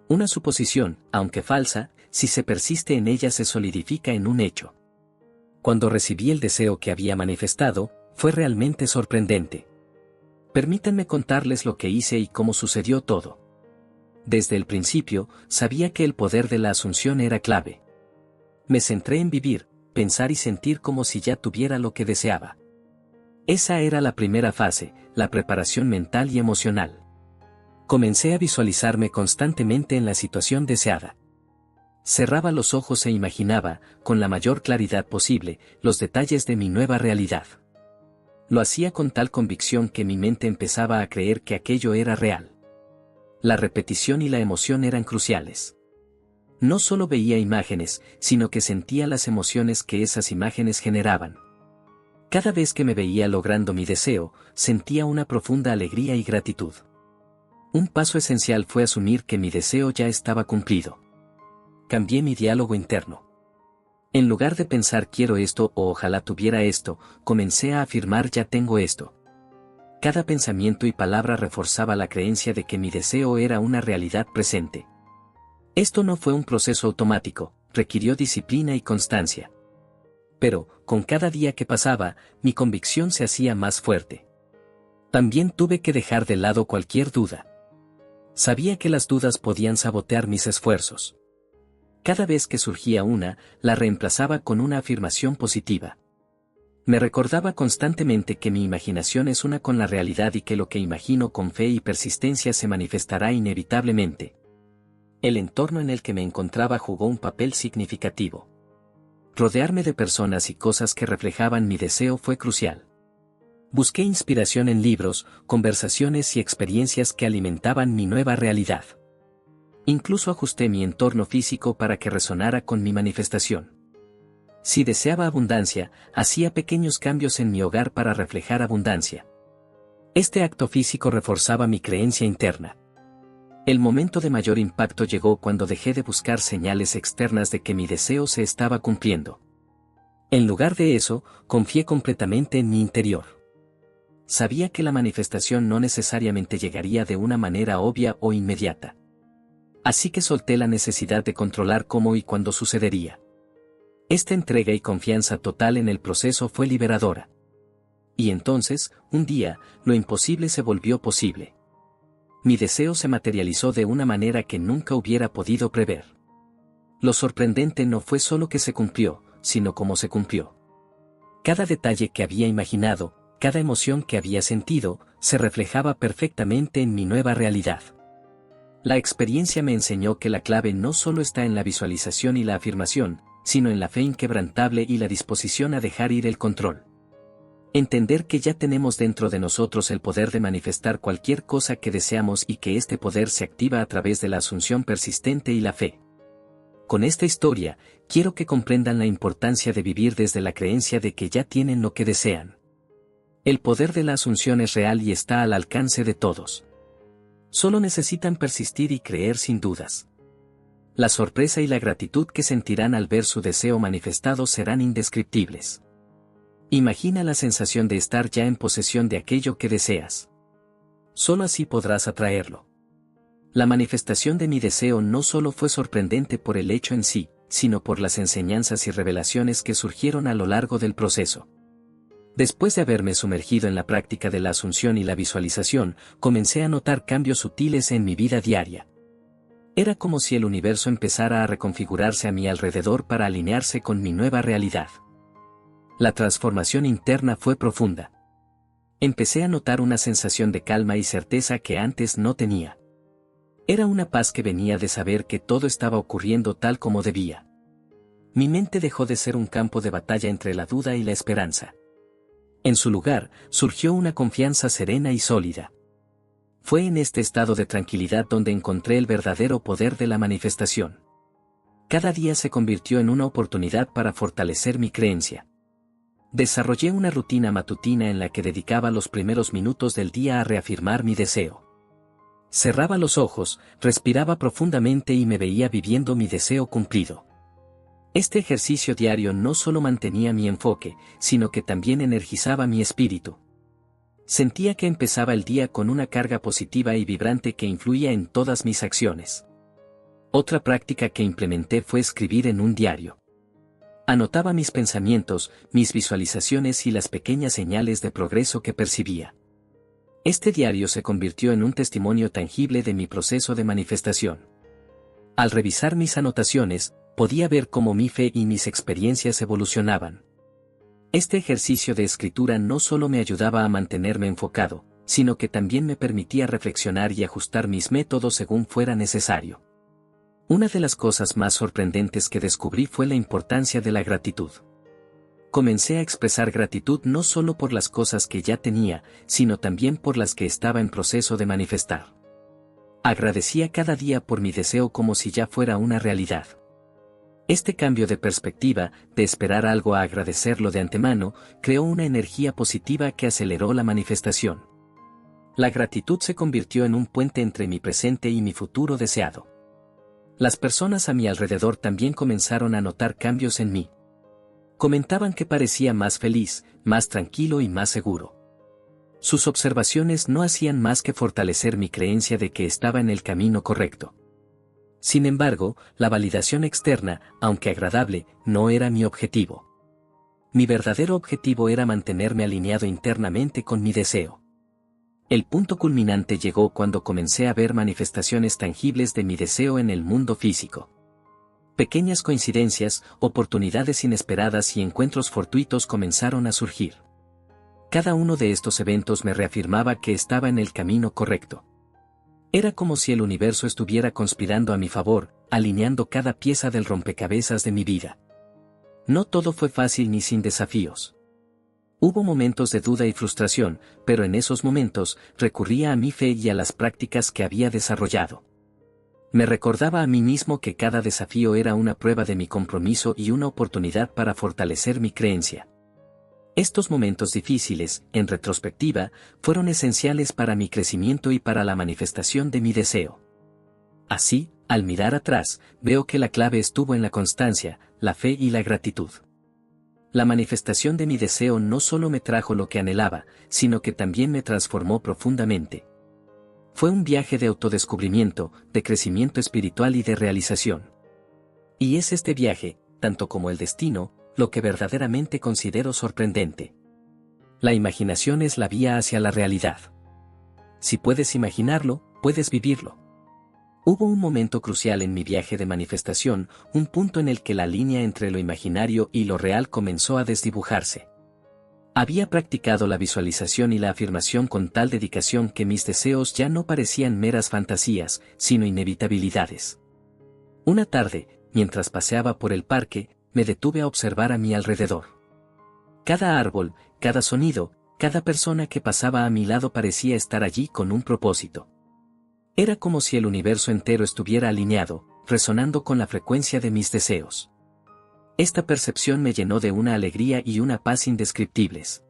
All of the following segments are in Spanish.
Una suposición, aunque falsa, si se persiste en ella se solidifica en un hecho. Cuando recibí el deseo que había manifestado, fue realmente sorprendente. Permítanme contarles lo que hice y cómo sucedió todo. Desde el principio, sabía que el poder de la asunción era clave. Me centré en vivir, pensar y sentir como si ya tuviera lo que deseaba. Esa era la primera fase, la preparación mental y emocional. Comencé a visualizarme constantemente en la situación deseada. Cerraba los ojos e imaginaba, con la mayor claridad posible, los detalles de mi nueva realidad. Lo hacía con tal convicción que mi mente empezaba a creer que aquello era real. La repetición y la emoción eran cruciales. No solo veía imágenes, sino que sentía las emociones que esas imágenes generaban. Cada vez que me veía logrando mi deseo, sentía una profunda alegría y gratitud. Un paso esencial fue asumir que mi deseo ya estaba cumplido. Cambié mi diálogo interno. En lugar de pensar quiero esto o ojalá tuviera esto, comencé a afirmar ya tengo esto. Cada pensamiento y palabra reforzaba la creencia de que mi deseo era una realidad presente. Esto no fue un proceso automático, requirió disciplina y constancia. Pero, con cada día que pasaba, mi convicción se hacía más fuerte. También tuve que dejar de lado cualquier duda. Sabía que las dudas podían sabotear mis esfuerzos. Cada vez que surgía una, la reemplazaba con una afirmación positiva. Me recordaba constantemente que mi imaginación es una con la realidad y que lo que imagino con fe y persistencia se manifestará inevitablemente. El entorno en el que me encontraba jugó un papel significativo. Rodearme de personas y cosas que reflejaban mi deseo fue crucial. Busqué inspiración en libros, conversaciones y experiencias que alimentaban mi nueva realidad. Incluso ajusté mi entorno físico para que resonara con mi manifestación. Si deseaba abundancia, hacía pequeños cambios en mi hogar para reflejar abundancia. Este acto físico reforzaba mi creencia interna. El momento de mayor impacto llegó cuando dejé de buscar señales externas de que mi deseo se estaba cumpliendo. En lugar de eso, confié completamente en mi interior. Sabía que la manifestación no necesariamente llegaría de una manera obvia o inmediata. Así que solté la necesidad de controlar cómo y cuándo sucedería. Esta entrega y confianza total en el proceso fue liberadora. Y entonces, un día, lo imposible se volvió posible. Mi deseo se materializó de una manera que nunca hubiera podido prever. Lo sorprendente no fue solo que se cumplió, sino cómo se cumplió. Cada detalle que había imaginado, cada emoción que había sentido, se reflejaba perfectamente en mi nueva realidad. La experiencia me enseñó que la clave no solo está en la visualización y la afirmación, sino en la fe inquebrantable y la disposición a dejar ir el control. Entender que ya tenemos dentro de nosotros el poder de manifestar cualquier cosa que deseamos y que este poder se activa a través de la asunción persistente y la fe. Con esta historia, quiero que comprendan la importancia de vivir desde la creencia de que ya tienen lo que desean. El poder de la asunción es real y está al alcance de todos. Solo necesitan persistir y creer sin dudas. La sorpresa y la gratitud que sentirán al ver su deseo manifestado serán indescriptibles. Imagina la sensación de estar ya en posesión de aquello que deseas. Solo así podrás atraerlo. La manifestación de mi deseo no solo fue sorprendente por el hecho en sí, sino por las enseñanzas y revelaciones que surgieron a lo largo del proceso. Después de haberme sumergido en la práctica de la asunción y la visualización, comencé a notar cambios sutiles en mi vida diaria. Era como si el universo empezara a reconfigurarse a mi alrededor para alinearse con mi nueva realidad. La transformación interna fue profunda. Empecé a notar una sensación de calma y certeza que antes no tenía. Era una paz que venía de saber que todo estaba ocurriendo tal como debía. Mi mente dejó de ser un campo de batalla entre la duda y la esperanza. En su lugar, surgió una confianza serena y sólida. Fue en este estado de tranquilidad donde encontré el verdadero poder de la manifestación. Cada día se convirtió en una oportunidad para fortalecer mi creencia. Desarrollé una rutina matutina en la que dedicaba los primeros minutos del día a reafirmar mi deseo. Cerraba los ojos, respiraba profundamente y me veía viviendo mi deseo cumplido. Este ejercicio diario no solo mantenía mi enfoque, sino que también energizaba mi espíritu. Sentía que empezaba el día con una carga positiva y vibrante que influía en todas mis acciones. Otra práctica que implementé fue escribir en un diario. Anotaba mis pensamientos, mis visualizaciones y las pequeñas señales de progreso que percibía. Este diario se convirtió en un testimonio tangible de mi proceso de manifestación. Al revisar mis anotaciones, podía ver cómo mi fe y mis experiencias evolucionaban. Este ejercicio de escritura no solo me ayudaba a mantenerme enfocado, sino que también me permitía reflexionar y ajustar mis métodos según fuera necesario. Una de las cosas más sorprendentes que descubrí fue la importancia de la gratitud. Comencé a expresar gratitud no solo por las cosas que ya tenía, sino también por las que estaba en proceso de manifestar. Agradecía cada día por mi deseo como si ya fuera una realidad. Este cambio de perspectiva, de esperar algo a agradecerlo de antemano, creó una energía positiva que aceleró la manifestación. La gratitud se convirtió en un puente entre mi presente y mi futuro deseado. Las personas a mi alrededor también comenzaron a notar cambios en mí. Comentaban que parecía más feliz, más tranquilo y más seguro. Sus observaciones no hacían más que fortalecer mi creencia de que estaba en el camino correcto. Sin embargo, la validación externa, aunque agradable, no era mi objetivo. Mi verdadero objetivo era mantenerme alineado internamente con mi deseo. El punto culminante llegó cuando comencé a ver manifestaciones tangibles de mi deseo en el mundo físico. Pequeñas coincidencias, oportunidades inesperadas y encuentros fortuitos comenzaron a surgir. Cada uno de estos eventos me reafirmaba que estaba en el camino correcto. Era como si el universo estuviera conspirando a mi favor, alineando cada pieza del rompecabezas de mi vida. No todo fue fácil ni sin desafíos. Hubo momentos de duda y frustración, pero en esos momentos recurría a mi fe y a las prácticas que había desarrollado. Me recordaba a mí mismo que cada desafío era una prueba de mi compromiso y una oportunidad para fortalecer mi creencia. Estos momentos difíciles, en retrospectiva, fueron esenciales para mi crecimiento y para la manifestación de mi deseo. Así, al mirar atrás, veo que la clave estuvo en la constancia, la fe y la gratitud. La manifestación de mi deseo no solo me trajo lo que anhelaba, sino que también me transformó profundamente. Fue un viaje de autodescubrimiento, de crecimiento espiritual y de realización. Y es este viaje, tanto como el destino, lo que verdaderamente considero sorprendente. La imaginación es la vía hacia la realidad. Si puedes imaginarlo, puedes vivirlo. Hubo un momento crucial en mi viaje de manifestación, un punto en el que la línea entre lo imaginario y lo real comenzó a desdibujarse. Había practicado la visualización y la afirmación con tal dedicación que mis deseos ya no parecían meras fantasías, sino inevitabilidades. Una tarde, mientras paseaba por el parque, me detuve a observar a mi alrededor. Cada árbol, cada sonido, cada persona que pasaba a mi lado parecía estar allí con un propósito. Era como si el universo entero estuviera alineado, resonando con la frecuencia de mis deseos. Esta percepción me llenó de una alegría y una paz indescriptibles.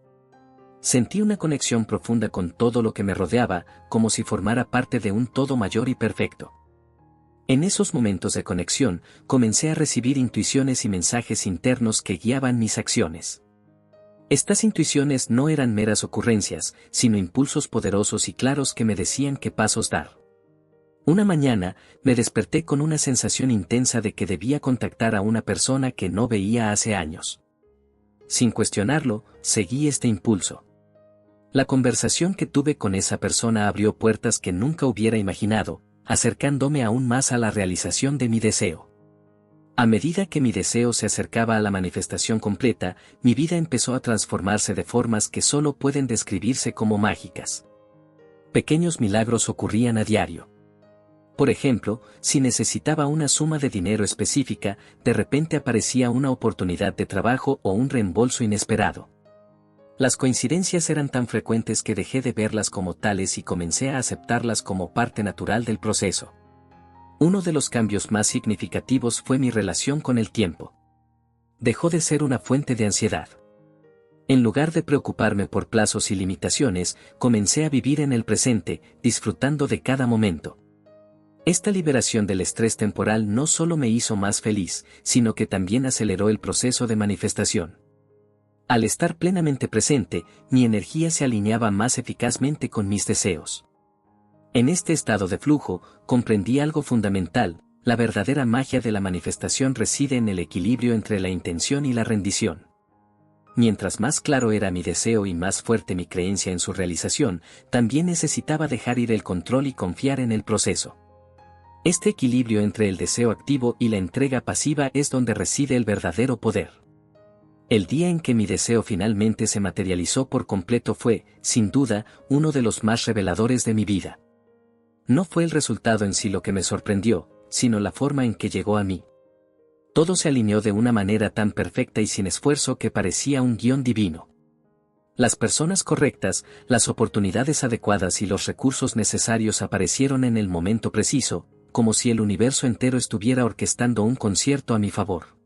Sentí una conexión profunda con todo lo que me rodeaba, como si formara parte de un todo mayor y perfecto. En esos momentos de conexión, comencé a recibir intuiciones y mensajes internos que guiaban mis acciones. Estas intuiciones no eran meras ocurrencias, sino impulsos poderosos y claros que me decían qué pasos dar. Una mañana, me desperté con una sensación intensa de que debía contactar a una persona que no veía hace años. Sin cuestionarlo, seguí este impulso. La conversación que tuve con esa persona abrió puertas que nunca hubiera imaginado, acercándome aún más a la realización de mi deseo. A medida que mi deseo se acercaba a la manifestación completa, mi vida empezó a transformarse de formas que solo pueden describirse como mágicas. Pequeños milagros ocurrían a diario. Por ejemplo, si necesitaba una suma de dinero específica, de repente aparecía una oportunidad de trabajo o un reembolso inesperado. Las coincidencias eran tan frecuentes que dejé de verlas como tales y comencé a aceptarlas como parte natural del proceso. Uno de los cambios más significativos fue mi relación con el tiempo. Dejó de ser una fuente de ansiedad. En lugar de preocuparme por plazos y limitaciones, comencé a vivir en el presente, disfrutando de cada momento. Esta liberación del estrés temporal no solo me hizo más feliz, sino que también aceleró el proceso de manifestación. Al estar plenamente presente, mi energía se alineaba más eficazmente con mis deseos. En este estado de flujo, comprendí algo fundamental: la verdadera magia de la manifestación reside en el equilibrio entre la intención y la rendición. Mientras más claro era mi deseo y más fuerte mi creencia en su realización, también necesitaba dejar ir el control y confiar en el proceso. Este equilibrio entre el deseo activo y la entrega pasiva es donde reside el verdadero poder. El día en que mi deseo finalmente se materializó por completo fue, sin duda, uno de los más reveladores de mi vida. No fue el resultado en sí lo que me sorprendió, sino la forma en que llegó a mí. Todo se alineó de una manera tan perfecta y sin esfuerzo que parecía un guión divino. Las personas correctas, las oportunidades adecuadas y los recursos necesarios aparecieron en el momento preciso, como si el universo entero estuviera orquestando un concierto a mi favor.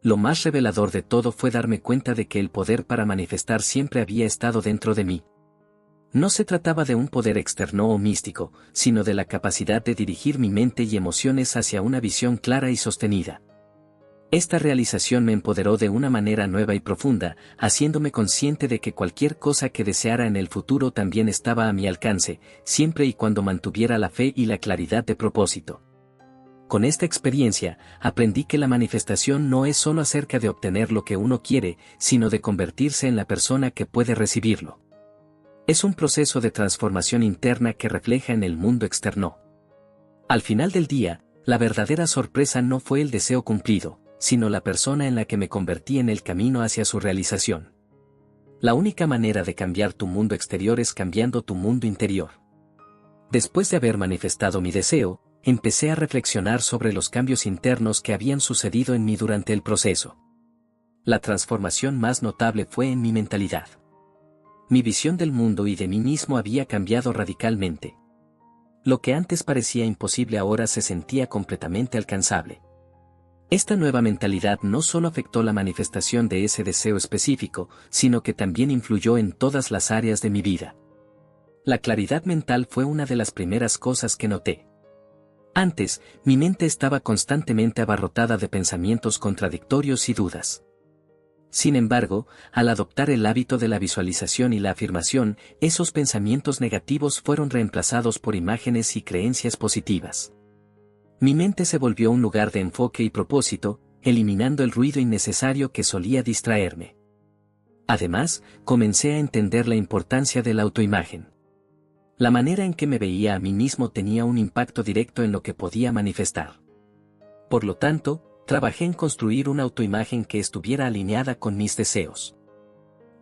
Lo más revelador de todo fue darme cuenta de que el poder para manifestar siempre había estado dentro de mí. No se trataba de un poder externo o místico, sino de la capacidad de dirigir mi mente y emociones hacia una visión clara y sostenida. Esta realización me empoderó de una manera nueva y profunda, haciéndome consciente de que cualquier cosa que deseara en el futuro también estaba a mi alcance, siempre y cuando mantuviera la fe y la claridad de propósito. Con esta experiencia, aprendí que la manifestación no es solo acerca de obtener lo que uno quiere, sino de convertirse en la persona que puede recibirlo. Es un proceso de transformación interna que refleja en el mundo externo. Al final del día, la verdadera sorpresa no fue el deseo cumplido, sino la persona en la que me convertí en el camino hacia su realización. La única manera de cambiar tu mundo exterior es cambiando tu mundo interior. Después de haber manifestado mi deseo, empecé a reflexionar sobre los cambios internos que habían sucedido en mí durante el proceso. La transformación más notable fue en mi mentalidad. Mi visión del mundo y de mí mismo había cambiado radicalmente. Lo que antes parecía imposible ahora se sentía completamente alcanzable. Esta nueva mentalidad no solo afectó la manifestación de ese deseo específico, sino que también influyó en todas las áreas de mi vida. La claridad mental fue una de las primeras cosas que noté. Antes, mi mente estaba constantemente abarrotada de pensamientos contradictorios y dudas. Sin embargo, al adoptar el hábito de la visualización y la afirmación, esos pensamientos negativos fueron reemplazados por imágenes y creencias positivas. Mi mente se volvió un lugar de enfoque y propósito, eliminando el ruido innecesario que solía distraerme. Además, comencé a entender la importancia de la autoimagen. La manera en que me veía a mí mismo tenía un impacto directo en lo que podía manifestar. Por lo tanto, trabajé en construir una autoimagen que estuviera alineada con mis deseos.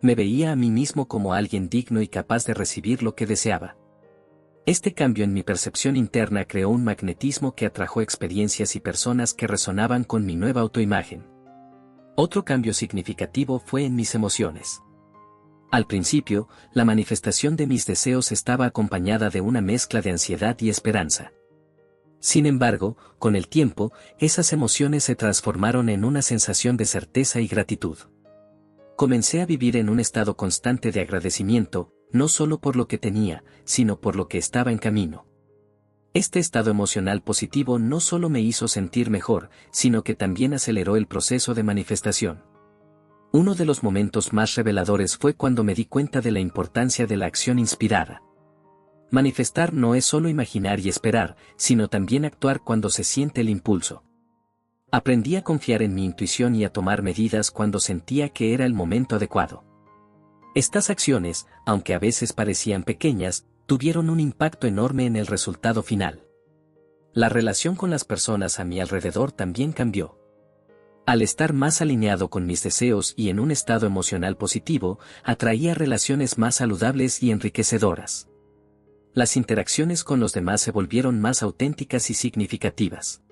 Me veía a mí mismo como alguien digno y capaz de recibir lo que deseaba. Este cambio en mi percepción interna creó un magnetismo que atrajo experiencias y personas que resonaban con mi nueva autoimagen. Otro cambio significativo fue en mis emociones. Al principio, la manifestación de mis deseos estaba acompañada de una mezcla de ansiedad y esperanza. Sin embargo, con el tiempo, esas emociones se transformaron en una sensación de certeza y gratitud. Comencé a vivir en un estado constante de agradecimiento, no solo por lo que tenía, sino por lo que estaba en camino. Este estado emocional positivo no solo me hizo sentir mejor, sino que también aceleró el proceso de manifestación. Uno de los momentos más reveladores fue cuando me di cuenta de la importancia de la acción inspirada. Manifestar no es solo imaginar y esperar, sino también actuar cuando se siente el impulso. Aprendí a confiar en mi intuición y a tomar medidas cuando sentía que era el momento adecuado. Estas acciones, aunque a veces parecían pequeñas, tuvieron un impacto enorme en el resultado final. La relación con las personas a mi alrededor también cambió. Al estar más alineado con mis deseos y en un estado emocional positivo, atraía relaciones más saludables y enriquecedoras. Las interacciones con los demás se volvieron más auténticas y significativas.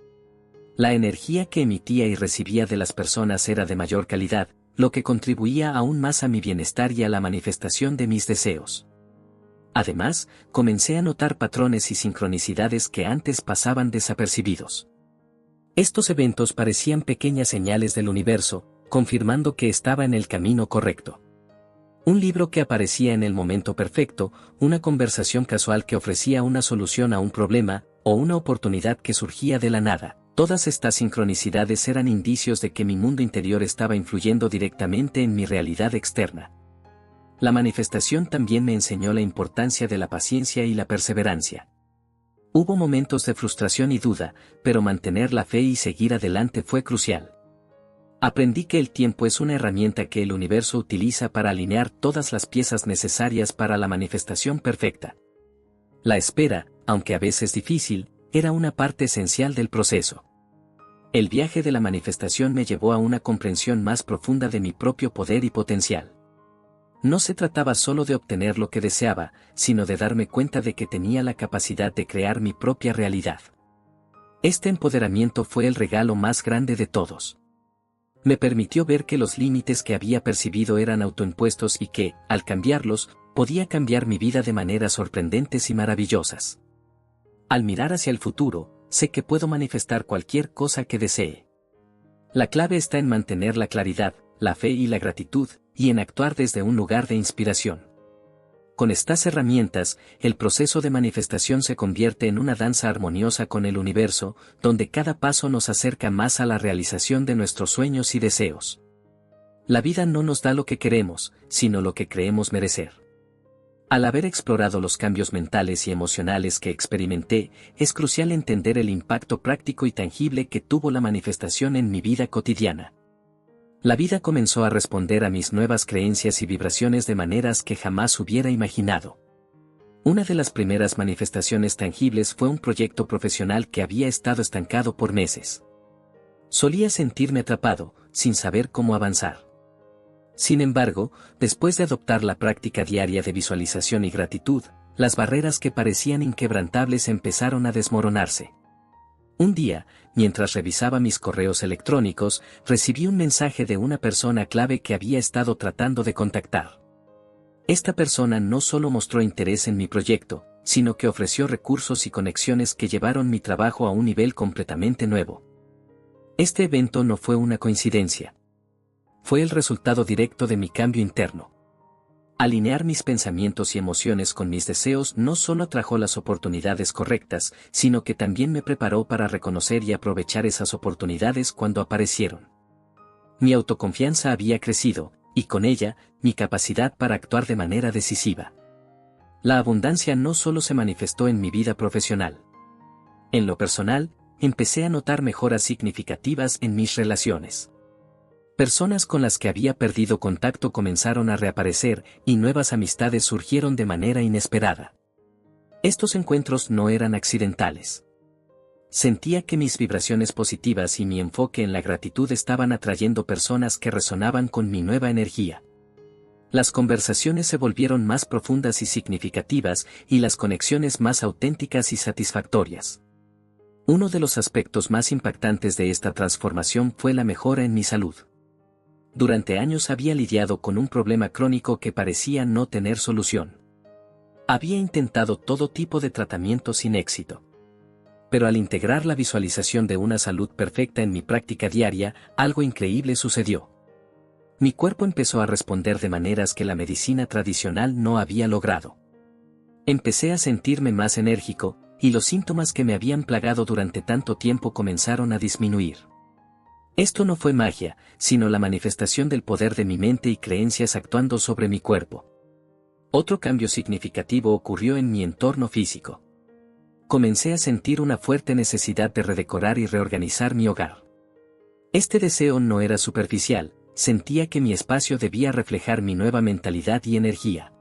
La energía que emitía y recibía de las personas era de mayor calidad, lo que contribuía aún más a mi bienestar y a la manifestación de mis deseos. Además, comencé a notar patrones y sincronicidades que antes pasaban desapercibidos. Estos eventos parecían pequeñas señales del universo, confirmando que estaba en el camino correcto. Un libro que aparecía en el momento perfecto, una conversación casual que ofrecía una solución a un problema, o una oportunidad que surgía de la nada. Todas estas sincronicidades eran indicios de que mi mundo interior estaba influyendo directamente en mi realidad externa. La manifestación también me enseñó la importancia de la paciencia y la perseverancia. Hubo momentos de frustración y duda, pero mantener la fe y seguir adelante fue crucial. Aprendí que el tiempo es una herramienta que el universo utiliza para alinear todas las piezas necesarias para la manifestación perfecta. La espera, aunque a veces difícil, era una parte esencial del proceso. El viaje de la manifestación me llevó a una comprensión más profunda de mi propio poder y potencial. No se trataba solo de obtener lo que deseaba, sino de darme cuenta de que tenía la capacidad de crear mi propia realidad. Este empoderamiento fue el regalo más grande de todos. Me permitió ver que los límites que había percibido eran autoimpuestos y que, al cambiarlos, podía cambiar mi vida de maneras sorprendentes y maravillosas. Al mirar hacia el futuro, sé que puedo manifestar cualquier cosa que desee. La clave está en mantener la claridad, la fe y la gratitud, y en actuar desde un lugar de inspiración. Con estas herramientas, el proceso de manifestación se convierte en una danza armoniosa con el universo, donde cada paso nos acerca más a la realización de nuestros sueños y deseos. La vida no nos da lo que queremos, sino lo que creemos merecer. Al haber explorado los cambios mentales y emocionales que experimenté, es crucial entender el impacto práctico y tangible que tuvo la manifestación en mi vida cotidiana. La vida comenzó a responder a mis nuevas creencias y vibraciones de maneras que jamás hubiera imaginado. Una de las primeras manifestaciones tangibles fue un proyecto profesional que había estado estancado por meses. Solía sentirme atrapado, sin saber cómo avanzar. Sin embargo, después de adoptar la práctica diaria de visualización y gratitud, las barreras que parecían inquebrantables empezaron a desmoronarse. Un día, mientras revisaba mis correos electrónicos, recibí un mensaje de una persona clave que había estado tratando de contactar. Esta persona no solo mostró interés en mi proyecto, sino que ofreció recursos y conexiones que llevaron mi trabajo a un nivel completamente nuevo. Este evento no fue una coincidencia. Fue el resultado directo de mi cambio interno. Alinear mis pensamientos y emociones con mis deseos no solo atrajo las oportunidades correctas, sino que también me preparó para reconocer y aprovechar esas oportunidades cuando aparecieron. Mi autoconfianza había crecido, y con ella, mi capacidad para actuar de manera decisiva. La abundancia no solo se manifestó en mi vida profesional. En lo personal, empecé a notar mejoras significativas en mis relaciones. Personas con las que había perdido contacto comenzaron a reaparecer y nuevas amistades surgieron de manera inesperada. Estos encuentros no eran accidentales. Sentía que mis vibraciones positivas y mi enfoque en la gratitud estaban atrayendo personas que resonaban con mi nueva energía. Las conversaciones se volvieron más profundas y significativas y las conexiones más auténticas y satisfactorias. Uno de los aspectos más impactantes de esta transformación fue la mejora en mi salud. Durante años había lidiado con un problema crónico que parecía no tener solución. Había intentado todo tipo de tratamiento sin éxito. Pero al integrar la visualización de una salud perfecta en mi práctica diaria, algo increíble sucedió. Mi cuerpo empezó a responder de maneras que la medicina tradicional no había logrado. Empecé a sentirme más enérgico, y los síntomas que me habían plagado durante tanto tiempo comenzaron a disminuir. Esto no fue magia, sino la manifestación del poder de mi mente y creencias actuando sobre mi cuerpo. Otro cambio significativo ocurrió en mi entorno físico. Comencé a sentir una fuerte necesidad de redecorar y reorganizar mi hogar. Este deseo no era superficial, sentía que mi espacio debía reflejar mi nueva mentalidad y energía.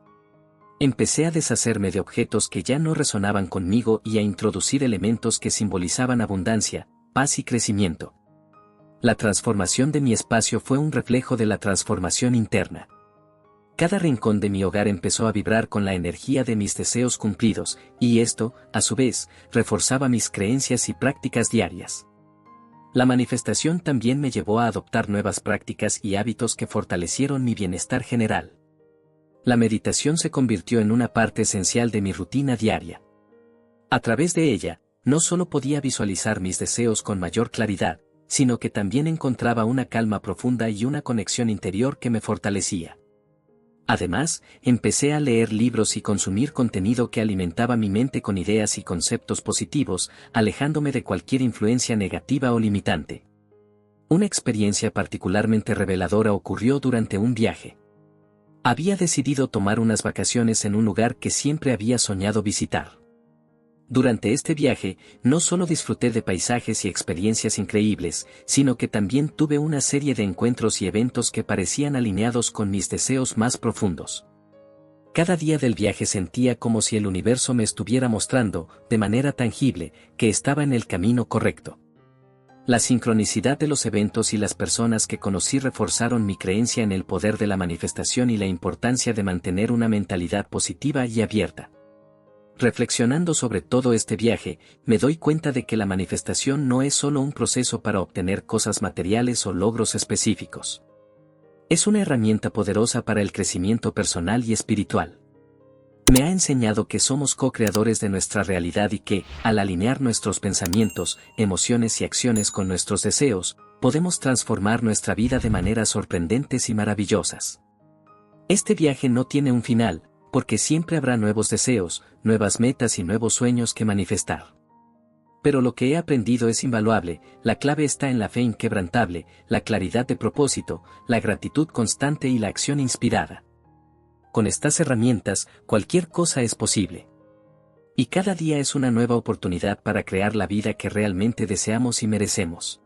Empecé a deshacerme de objetos que ya no resonaban conmigo y a introducir elementos que simbolizaban abundancia, paz y crecimiento. La transformación de mi espacio fue un reflejo de la transformación interna. Cada rincón de mi hogar empezó a vibrar con la energía de mis deseos cumplidos, y esto, a su vez, reforzaba mis creencias y prácticas diarias. La manifestación también me llevó a adoptar nuevas prácticas y hábitos que fortalecieron mi bienestar general. La meditación se convirtió en una parte esencial de mi rutina diaria. A través de ella, no solo podía visualizar mis deseos con mayor claridad, sino que también encontraba una calma profunda y una conexión interior que me fortalecía. Además, empecé a leer libros y consumir contenido que alimentaba mi mente con ideas y conceptos positivos, alejándome de cualquier influencia negativa o limitante. Una experiencia particularmente reveladora ocurrió durante un viaje. Había decidido tomar unas vacaciones en un lugar que siempre había soñado visitar. Durante este viaje, no solo disfruté de paisajes y experiencias increíbles, sino que también tuve una serie de encuentros y eventos que parecían alineados con mis deseos más profundos. Cada día del viaje sentía como si el universo me estuviera mostrando, de manera tangible, que estaba en el camino correcto. La sincronicidad de los eventos y las personas que conocí reforzaron mi creencia en el poder de la manifestación y la importancia de mantener una mentalidad positiva y abierta. Reflexionando sobre todo este viaje, me doy cuenta de que la manifestación no es solo un proceso para obtener cosas materiales o logros específicos. Es una herramienta poderosa para el crecimiento personal y espiritual. Me ha enseñado que somos co-creadores de nuestra realidad y que, al alinear nuestros pensamientos, emociones y acciones con nuestros deseos, podemos transformar nuestra vida de maneras sorprendentes y maravillosas. Este viaje no tiene un final, porque siempre habrá nuevos deseos, nuevas metas y nuevos sueños que manifestar. Pero lo que he aprendido es invaluable, la clave está en la fe inquebrantable, la claridad de propósito, la gratitud constante y la acción inspirada. Con estas herramientas, cualquier cosa es posible. Y cada día es una nueva oportunidad para crear la vida que realmente deseamos y merecemos.